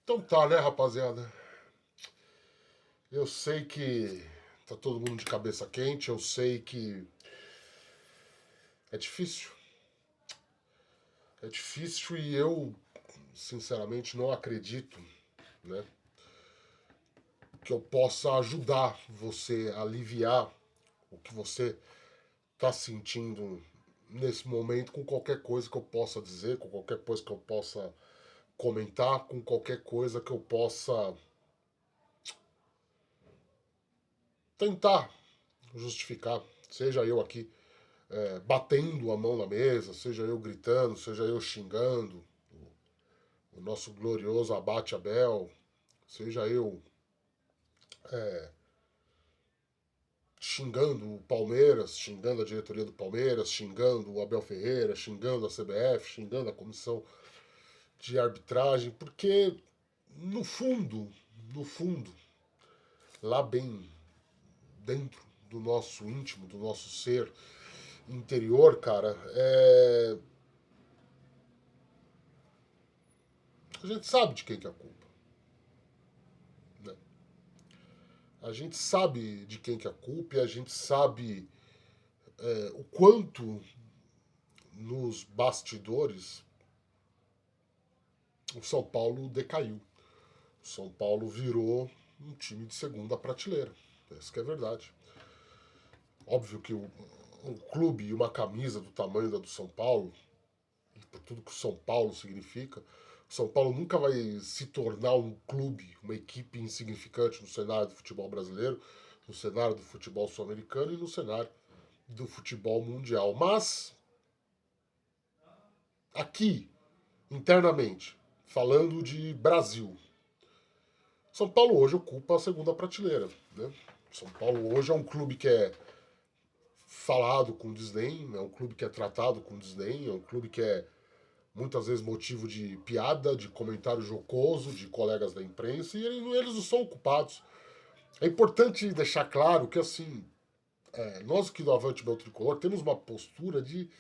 Então tá, né, rapaziada? Eu sei que tá todo mundo de cabeça quente, eu sei que é difícil. É difícil e eu, sinceramente, não acredito, né, que eu possa ajudar você a aliviar o que você tá sentindo nesse momento com qualquer coisa que eu possa dizer, com qualquer coisa que eu possa comentar, com qualquer coisa que eu possa tentar justificar. Seja eu aqui batendo a mão na mesa, seja eu gritando, seja eu xingando o nosso glorioso Abate Abel, seja eu xingando o Palmeiras, xingando a diretoria do Palmeiras, xingando o Abel Ferreira, xingando a CBF, xingando a comissão de arbitragem, porque no fundo, no fundo, lá bem dentro do nosso íntimo, do nosso ser interior, cara, a gente sabe de quem que é a culpa. Né? A gente sabe de quem que é a culpa e a gente sabe o quanto nos bastidores o São Paulo decaiu. O São Paulo virou um time de segunda prateleira. Essa que é a verdade. Óbvio que um clube e uma camisa do tamanho da do São Paulo, e por tudo que o São Paulo significa, o São Paulo nunca vai se tornar um clube, uma equipe insignificante no cenário do futebol brasileiro, no cenário do futebol sul-americano e no cenário do futebol mundial. Mas, aqui, internamente, falando de Brasil, São Paulo hoje ocupa a segunda prateleira. Né? São Paulo hoje é um clube que é falado com desdém, é um clube que é tratado com desdém, é um clube que é muitas vezes motivo de piada, de comentário jocoso de colegas da imprensa, e eles não são culpados. É importante deixar claro que, assim, nós aqui do Avante Meu Tricolor temos uma postura de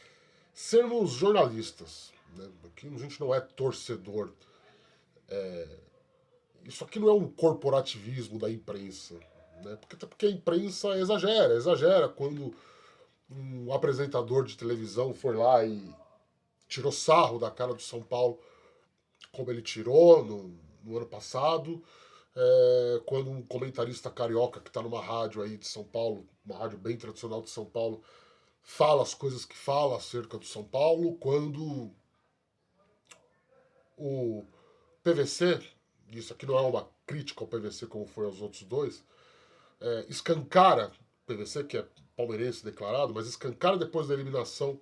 sermos jornalistas. Né? Aqui a gente não é torcedor. Isso aqui não é um corporativismo da imprensa. Né? Porque a imprensa exagera quando um apresentador de televisão foi lá e tirou sarro da cara do São Paulo, como ele tirou no ano passado, quando um comentarista carioca que está numa rádio aí de São Paulo, uma rádio bem tradicional de São Paulo, fala as coisas que fala acerca do São Paulo, quando o PVC, isso aqui não é uma crítica ao PVC como foi aos outros dois, escancara, PVC que é palmeirense declarado, mas escancara depois da eliminação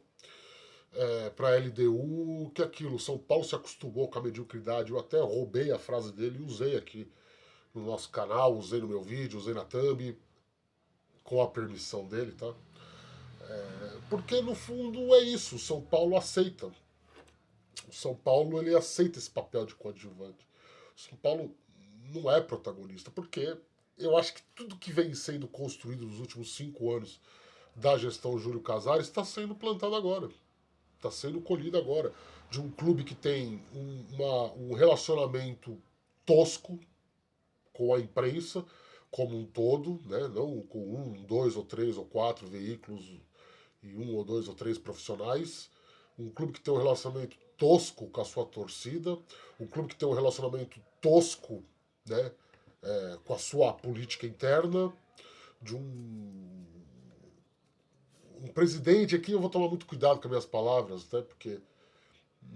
para a LDU, que é aquilo, São Paulo se acostumou com a mediocridade, eu até roubei a frase dele e usei aqui no nosso canal, usei no meu vídeo, usei na thumb, com a permissão dele, tá? Porque no fundo é isso, o São Paulo aceita. O São Paulo ele aceita esse papel de coadjuvante. O São Paulo não é protagonista, porque eu acho que tudo que vem sendo construído nos últimos 5 anos da gestão Júlio Casares está sendo plantado agora. Está sendo colhido agora. De um clube que tem um relacionamento tosco com a imprensa como um todo, né? Não com um, dois ou três ou quatro veículos e um ou dois ou três profissionais. Um clube que tem um relacionamento tosco com a sua torcida, um clube que tem um relacionamento tosco, né, com a sua política interna, de um presidente aqui, eu vou tomar muito cuidado com as minhas palavras, né, porque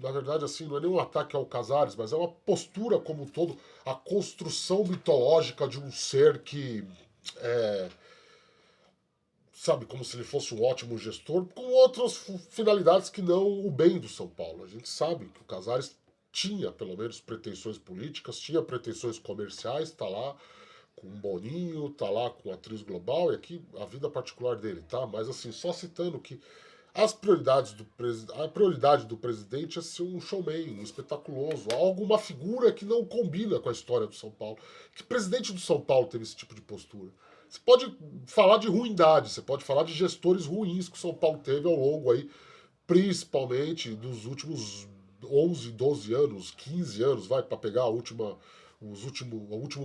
na verdade, assim, não é nem um ataque ao Casares, mas é uma postura como um todo, a construção mitológica de um ser que sabe, como se ele fosse um ótimo gestor, com outras finalidades que não o bem do São Paulo. A gente sabe que o Casares tinha, pelo menos, pretensões políticas, tinha pretensões comerciais, tá lá com um Boninho, tá lá com a atriz global, e aqui a vida particular dele, tá? Mas assim, só citando que as prioridades a prioridade do presidente é ser um showman, um espetaculoso, alguma figura que não combina com a história do São Paulo. Que presidente do São Paulo teve esse tipo de postura? Você pode falar de ruindade, você pode falar de gestores ruins que o São Paulo teve ao longo aí, principalmente dos últimos 11, 12 anos, 15 anos, vai, para pegar o último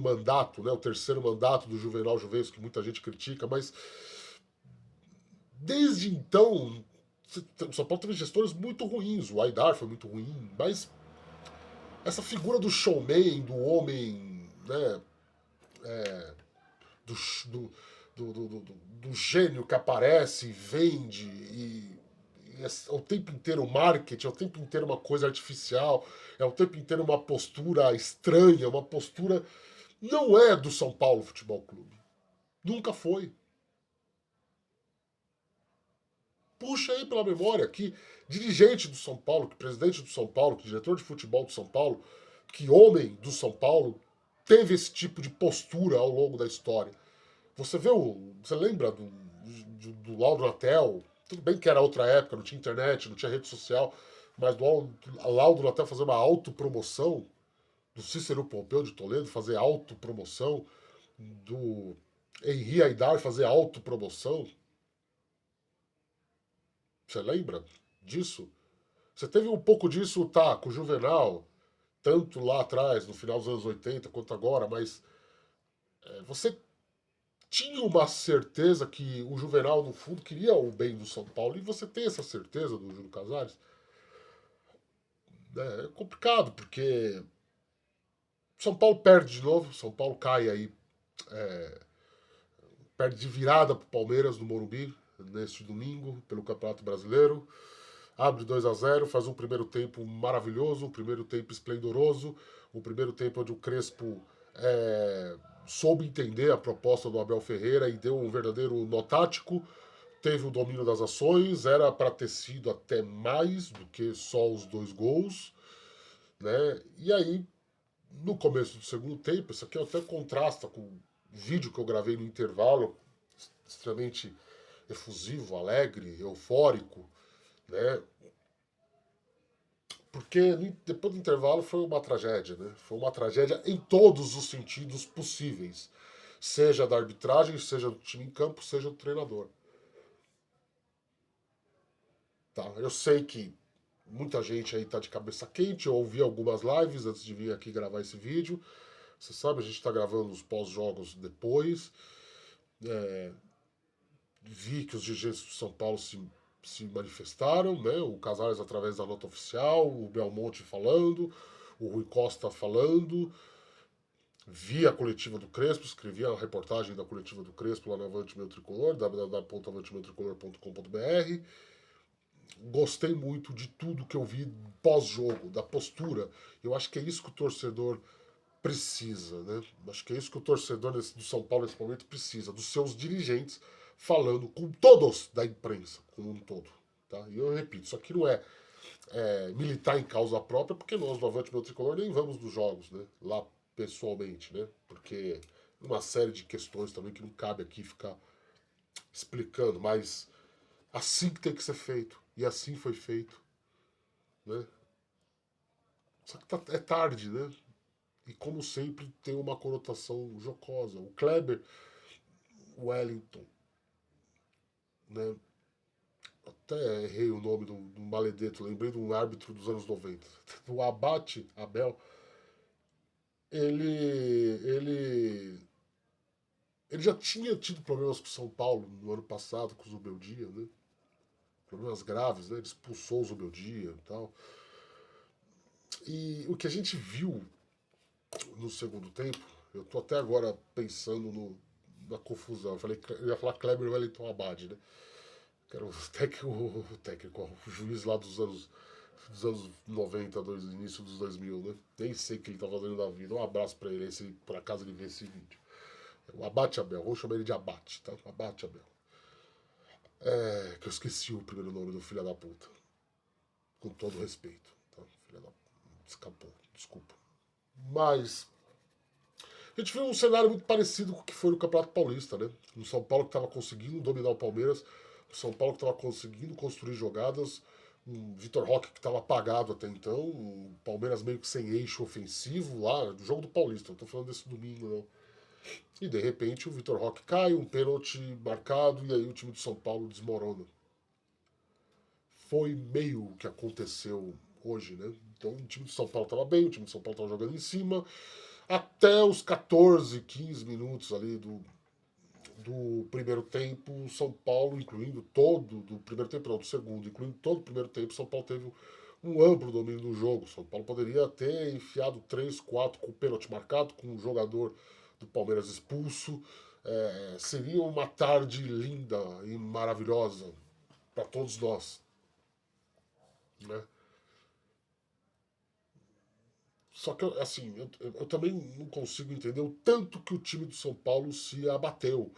mandato, né, o terceiro mandato do Juvenal Juvencio, que muita gente critica, mas desde então, o São Paulo teve gestores muito ruins, o Aidar foi muito ruim, mas essa figura do showman, do homem, né, do, do, do gênio que aparece, vende e é o tempo inteiro marketing, é o tempo inteiro uma coisa artificial, é o tempo inteiro uma postura estranha, uma postura. Não é do São Paulo Futebol Clube. Nunca foi. Puxa aí pela memória que dirigente do São Paulo, que presidente do São Paulo, que diretor de futebol do São Paulo, que homem do São Paulo teve esse tipo de postura ao longo da história. Você vê você lembra do Laudo Natel? Tudo bem que era outra época, não tinha internet, não tinha rede social, mas do Laudo Natel fazer uma autopromoção, do Cícero Pompeu de Toledo fazer autopromoção, do Henri Aidar fazer autopromoção. Você lembra disso? Você teve um pouco disso, tá, com o Juvenal, tanto lá atrás, no final dos anos 80, quanto agora, mas você tinha uma certeza que o Juvenal, no fundo, queria o bem do São Paulo, e você tem essa certeza do Júlio Casares? É complicado, porque São Paulo perde de novo, São Paulo cai aí, perde de virada para o Palmeiras no Morumbi, neste domingo, pelo Campeonato Brasileiro. Abre 2-0, faz um primeiro tempo maravilhoso, um primeiro tempo esplendoroso, um primeiro tempo onde o Crespo soube entender a proposta do Abel Ferreira e deu um verdadeiro nó tático, teve o domínio das ações, era para ter sido até mais do que só os 2 gols, né? E aí, no começo do segundo tempo, isso aqui até contrasta com o vídeo que eu gravei no intervalo, extremamente efusivo, alegre, eufórico, né? Porque depois do intervalo foi uma tragédia, né? Foi uma tragédia em todos os sentidos possíveis. Seja da arbitragem, seja do time em campo, seja do treinador. Tá? Eu sei que muita gente aí tá de cabeça quente. Eu ouvi algumas lives antes de vir aqui gravar esse vídeo. Você sabe, a gente tá gravando os pós-jogos depois. Vi que os dirigentes do São Paulo se manifestaram, né? O Casares através da nota oficial, o Belmonte falando, o Rui Costa falando. Vi a coletiva do Crespo, escrevi a reportagem da coletiva do Crespo lá na Avante Meu Tricolor, www.avantemeutricolor.com.br. Gostei muito de tudo que eu vi pós-jogo, da postura. Eu acho que é isso que o torcedor precisa, né? Acho que é isso que o torcedor do São Paulo nesse momento precisa, dos seus dirigentes falando com todos da imprensa, como um todo. Tá? E eu repito, isso aqui não é militar em causa própria, porque nós do Avante Meu Tricolor nem vamos nos jogos, né? Lá pessoalmente, né? Porque uma série de questões também que não cabe aqui ficar explicando, mas assim que tem que ser feito. E assim foi feito, né? Só que é tarde, né? E como sempre tem uma conotação jocosa. O Kleber Wellington, né? Até errei o nome do maledeto, lembrei de um árbitro dos anos 90. O Abate, Abel, ele ele já tinha tido problemas com o São Paulo no ano passado, com o Zubeldia, né? Problemas graves, né? Ele expulsou o Zubeldia e tal. E o que a gente viu no segundo tempo, eu tô até agora pensando na confusão. Eu ia falar Kleber Wellington Abad, né? Que era o juiz lá dos anos 90, início dos 2000, né? Nem sei o que ele tá fazendo da vida. Um abraço pra ele, se por acaso ele ver esse vídeo. O Abate Abel, vou chamar ele de Abate, tá? Abate Abel. Que eu esqueci o primeiro nome do filho da puta. Com todo respeito, tá? Filho da escapou, desculpa. Mas a gente viu um cenário muito parecido com o que foi no Campeonato Paulista, né? O São Paulo que estava conseguindo dominar o Palmeiras, o São Paulo que estava conseguindo construir jogadas, um Vitor Roque que estava apagado até então, o Palmeiras meio que sem eixo ofensivo lá, do jogo do Paulista, não tô falando desse domingo não. E de repente o Vitor Roque cai, um pênalti marcado, e aí o time do São Paulo desmorona. Foi meio o que aconteceu hoje, né? Então o time de São Paulo estava bem, o time de São Paulo estava jogando em cima, até os 14, 15 minutos ali do primeiro tempo, o São Paulo, incluindo todo, do primeiro tempo não, do segundo, incluindo todo o primeiro tempo, o São Paulo teve um amplo domínio do jogo. O São Paulo poderia ter enfiado 3, 4 com o pênalti marcado, com um jogador do Palmeiras expulso. Seria uma tarde linda e maravilhosa para todos nós, né? Só que, assim, eu também não consigo entender o tanto que o time do São Paulo se abateu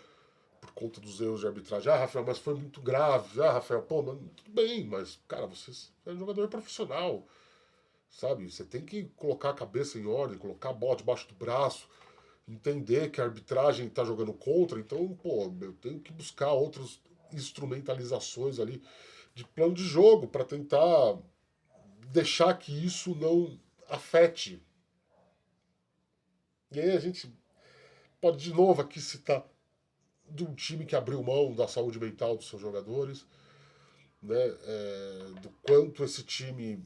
por conta dos erros de arbitragem. Ah, Rafael, mas foi muito grave. Ah, Rafael, pô, mas tudo bem, mas, cara, você é um jogador profissional, sabe? Você tem que colocar a cabeça em ordem, colocar a bola debaixo do braço, entender que a arbitragem está jogando contra, então, pô, eu tenho que buscar outras instrumentalizações ali de plano de jogo para tentar deixar que isso não afete. E aí a gente pode de novo aqui citar de um time que abriu mão da saúde mental dos seus jogadores, né? Do quanto esse time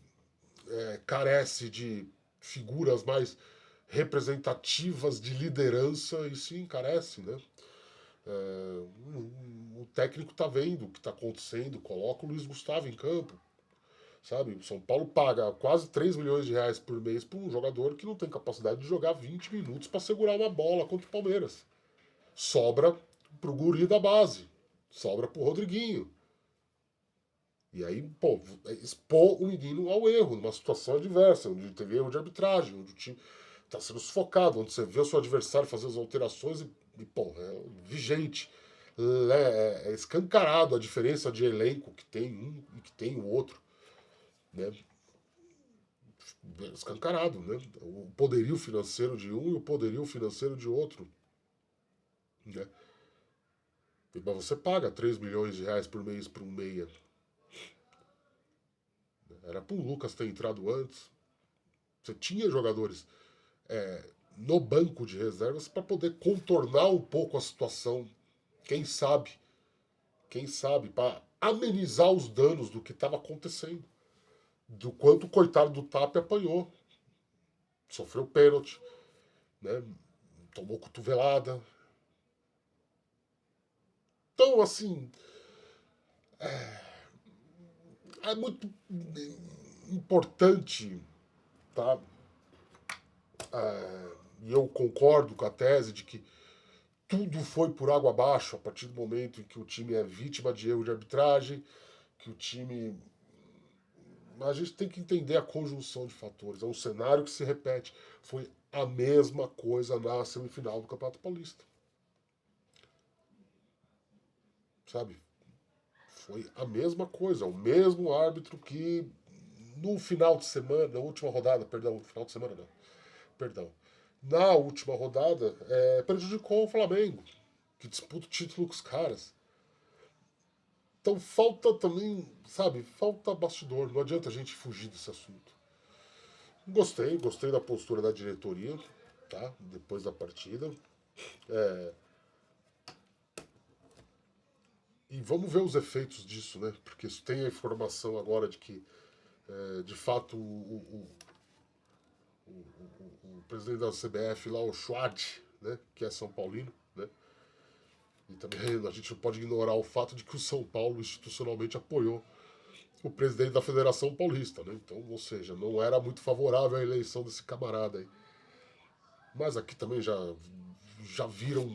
carece de figuras mais representativas de liderança, e sim, carece, né? O técnico tá vendo o que está acontecendo, coloca o Luiz Gustavo em campo, sabe? O São Paulo paga quase 3 milhões de reais por mês para um jogador que não tem capacidade de jogar 20 minutos para segurar uma bola contra o Palmeiras. Sobra pro guri da base, sobra pro Rodriguinho. E aí, pô, expor o menino ao erro, numa situação adversa, onde teve erro de arbitragem, onde o time está sendo sufocado, onde você vê o seu adversário fazer as alterações e pô, é vigente. É escancarado a diferença de elenco que tem um e que tem o outro. Né? Escancarado, né? O poderio financeiro de um e o poderio financeiro de outro. Né? Mas você paga 3 milhões de reais por mês para um meia. Era para o Lucas ter entrado antes. Você tinha jogadores no banco de reservas para poder contornar um pouco a situação. Quem sabe? Quem sabe? Para amenizar os danos do que estava acontecendo. Do quanto o coitado do TAP apanhou. Sofreu pênalti, né? Tomou cotovelada. Então, assim, é muito importante, tá? E eu concordo com a tese de que tudo foi por água abaixo a partir do momento em que o time é vítima de erro de arbitragem, que o time. Mas a gente tem que entender a conjunção de fatores. É um cenário que se repete. Foi a mesma coisa na semifinal do Campeonato Paulista. Sabe? Foi a mesma coisa. O mesmo árbitro que no final de semana, na última rodada, perdão, final de semana não, perdão. Na última rodada, prejudicou o Flamengo, que disputa o título com os caras. Então falta também, sabe, falta bastidor. Não adianta a gente fugir desse assunto. Gostei da postura da diretoria, tá? Depois da partida. E vamos ver os efeitos disso, né? Porque tem a informação agora de que, de fato, o presidente da CBF lá, o Schwad, né? Que é São Paulino, né? E também a gente não pode ignorar o fato de que o São Paulo institucionalmente apoiou o presidente da Federação Paulista, né? Então, ou seja, não era muito favorável à eleição desse camarada aí. Mas aqui também já viram,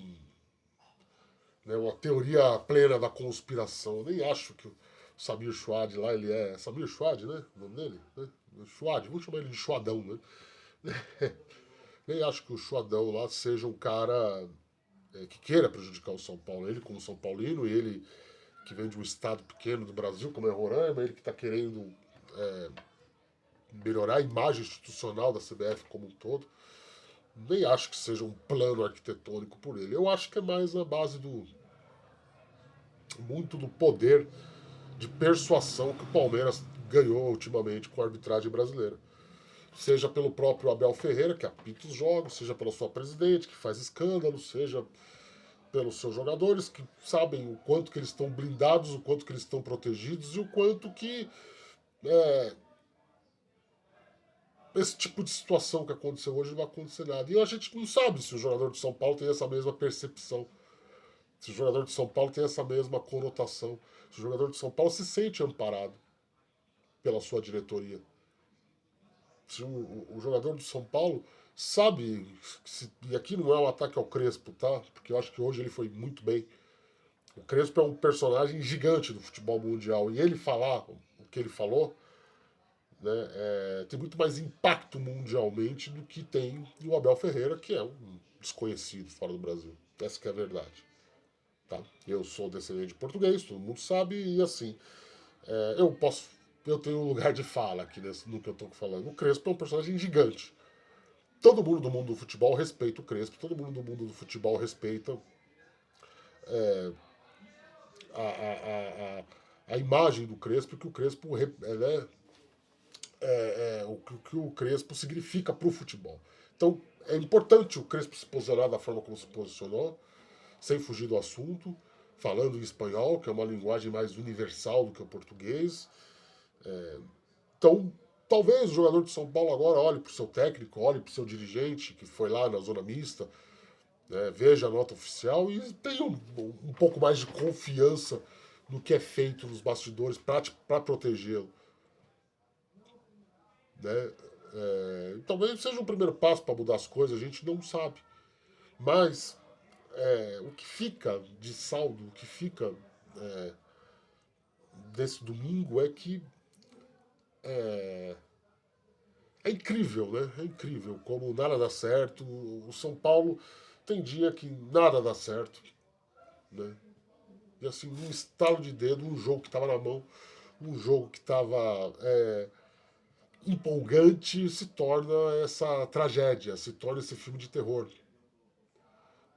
né, uma teoria plena da conspiração. Eu nem acho que o Samir Schwad lá, ele é. Samir Schwad, né? O nome dele? Né? Schwad, vamos chamar ele de Schwadão, né? Nem acho que o Schwadão lá seja um cara que queira prejudicar o São Paulo. Ele, como São Paulino, e ele que vem de um estado pequeno do Brasil, como é Roraima, ele que está querendo melhorar a imagem institucional da CBF como um todo. Nem acho que seja um plano arquitetônico por ele. Eu acho que é mais na base do muito do poder de persuasão que o Palmeiras ganhou ultimamente com a arbitragem brasileira. Seja pelo próprio Abel Ferreira, que apita os jogos, seja pela sua presidente, que faz escândalo, seja pelos seus jogadores, que sabem o quanto que eles estão blindados, o quanto que eles estão protegidos e o quanto que esse tipo de situação que aconteceu hoje não vai acontecer nada. E a gente não sabe se o jogador de São Paulo tem essa mesma percepção, se o jogador de São Paulo tem essa mesma conotação, se o jogador de São Paulo se sente amparado pela sua diretoria. Se o jogador de São Paulo sabe, e aqui não é um ataque ao Crespo, tá? Porque eu acho que hoje ele foi muito bem. O Crespo é um personagem gigante do futebol mundial. E ele falar o que ele falou, né, tem muito mais impacto mundialmente do que tem o Abel Ferreira, que é um desconhecido fora do Brasil. Essa que é a verdade. Tá? Eu sou descendente de português, todo mundo sabe, e assim, eu posso. Eu tenho um lugar de fala aqui no que eu estou falando. O Crespo é um personagem gigante. Todo mundo do mundo do futebol respeita o Crespo, todo mundo do mundo do futebol respeita a, a, a imagem do Crespo, que o Crespo o que o Crespo significa para o futebol. Então é importante o Crespo se posicionar da forma como se posicionou, sem fugir do assunto, falando em espanhol, que é uma linguagem mais universal do que o português. Então, talvez o jogador de São Paulo agora olhe para o seu técnico, olhe para o seu dirigente, que foi lá na zona mista, né, veja a nota oficial e tenha um pouco mais de confiança no que é feito nos bastidores para protegê-lo. Né? Talvez seja um primeiro passo para mudar as coisas, a gente não sabe. Mas o que fica de saldo, o que fica desse domingo é que é incrível, né? É incrível como nada dá certo. O São Paulo tem dia que nada dá certo, né? E assim, um estalo de dedo, um jogo que estava na mão, um jogo que estava empolgante, se torna essa tragédia, se torna esse filme de terror.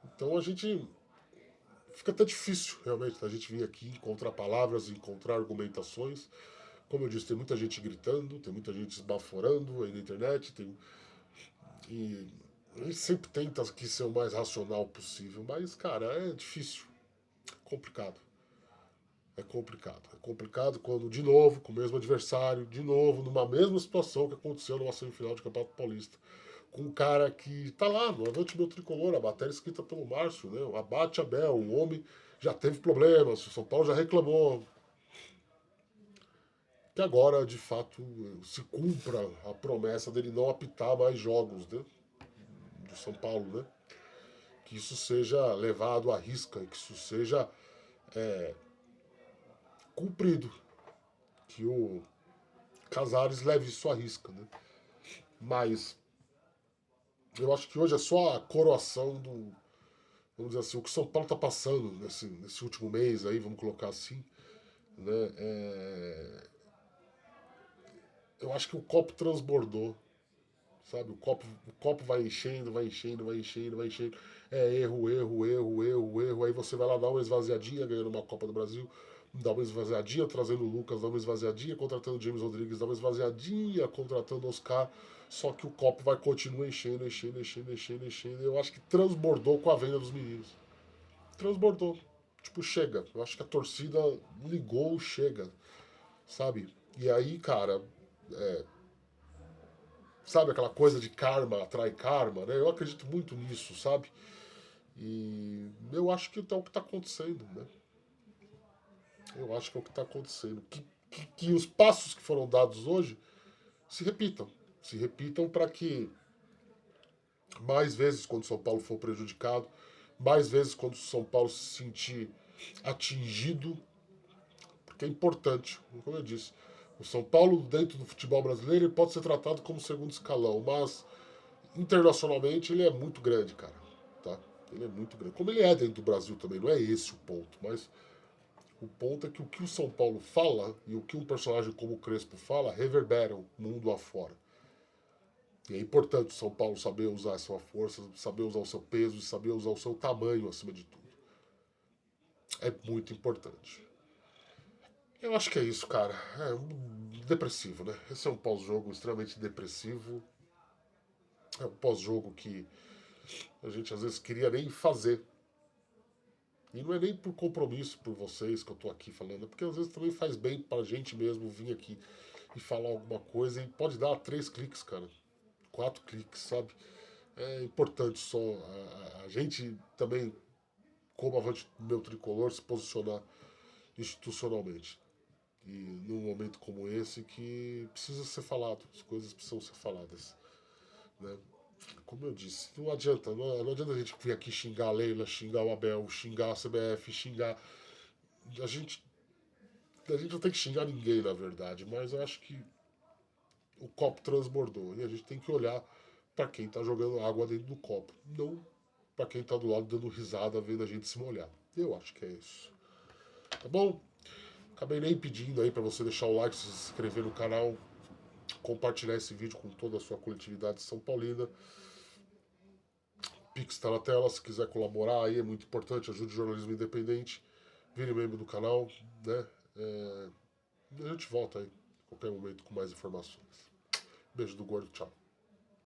Então a gente fica até difícil, realmente, a gente vir aqui encontrar palavras, encontrar argumentações. Como eu disse, tem muita gente gritando, tem muita gente esbaforando aí na internet, e a gente sempre tenta aqui ser o mais racional possível, mas, cara, é difícil, complicado. É complicado. É complicado quando, de novo, com o mesmo adversário, de novo, numa mesma situação que aconteceu numa semifinal de Campeonato Paulista. Com um cara que tá lá, no Avante Meu Tricolor, a matéria escrita pelo Márcio, né? O Abate Abel, o homem já teve problemas, o São Paulo já reclamou. Que agora, de fato, se cumpra a promessa dele não apitar mais jogos, né? Do São Paulo, né? Que isso seja levado à risca, que isso seja cumprido. Que o Casares leve isso à risca, né? Mas eu acho que hoje é só a coroação do, vamos dizer assim, o que o São Paulo está passando nesse último mês aí, vamos colocar assim, né? Eu acho que o copo transbordou, sabe? O copo vai enchendo, vai enchendo, vai enchendo, vai enchendo. É erro, erro, erro, erro, erro. Aí você vai lá dar uma esvaziadinha ganhando uma Copa do Brasil, dá uma esvaziadinha trazendo o Lucas, dá uma esvaziadinha contratando o James Rodrigues, dá uma esvaziadinha contratando o Oscar. Só que o copo vai continuar enchendo, enchendo, enchendo, enchendo, enchendo. Eu acho que transbordou com a venda dos meninos. Transbordou. Tipo, chega. Eu acho que a torcida ligou, chega. Sabe? E aí, cara, sabe aquela coisa de karma atrai karma, né? Eu acredito muito nisso, sabe? E eu acho que é o que está acontecendo, né? Eu acho que é o que está acontecendo. Que os passos que foram dados hoje se repitam. Se repitam para que mais vezes, quando São Paulo for prejudicado, mais vezes, quando São Paulo se sentir atingido, porque é importante, como eu disse. O São Paulo, dentro do futebol brasileiro, ele pode ser tratado como segundo escalão, mas internacionalmente ele é muito grande, cara. Tá? Ele é muito grande. Como ele é dentro do Brasil também, não é esse o ponto, mas o ponto é que o que o São Paulo fala e o que um personagem como o Crespo fala reverberam mundo afora. E é importante o São Paulo saber usar a sua força, saber usar o seu peso e saber usar o seu tamanho acima de tudo. É muito importante. Eu acho que é isso, cara. Depressivo, né? Esse é um pós-jogo extremamente depressivo. É um pós-jogo que a gente às vezes queria nem fazer. E não é nem por compromisso por vocês que eu tô aqui falando, é porque às vezes também faz bem pra gente mesmo vir aqui e falar alguma coisa e pode dar 3 cliques, cara. 4 cliques, sabe? É importante só a gente também, como avante meu tricolor, se posicionar institucionalmente. E num momento como esse que precisa ser falado, as coisas precisam ser faladas. Né? Como eu disse, não adianta, não adianta a gente vir aqui xingar a Leila, xingar o Abel, xingar a CBF, xingar. A gente, a gente não tem que xingar ninguém, na verdade, mas eu acho que o copo transbordou e a gente tem que olhar para quem tá jogando água dentro do copo, não para quem tá do lado dando risada vendo a gente se molhar. Eu acho que é isso. Tá bom? Acabei nem pedindo aí para você deixar o like, se inscrever no canal, compartilhar esse vídeo com toda a sua coletividade São Paulina. Pix está na tela, se quiser colaborar aí é muito importante, ajude o jornalismo independente, vire membro do canal, né? A gente volta aí, a qualquer momento, com mais informações. Beijo do gordo, tchau.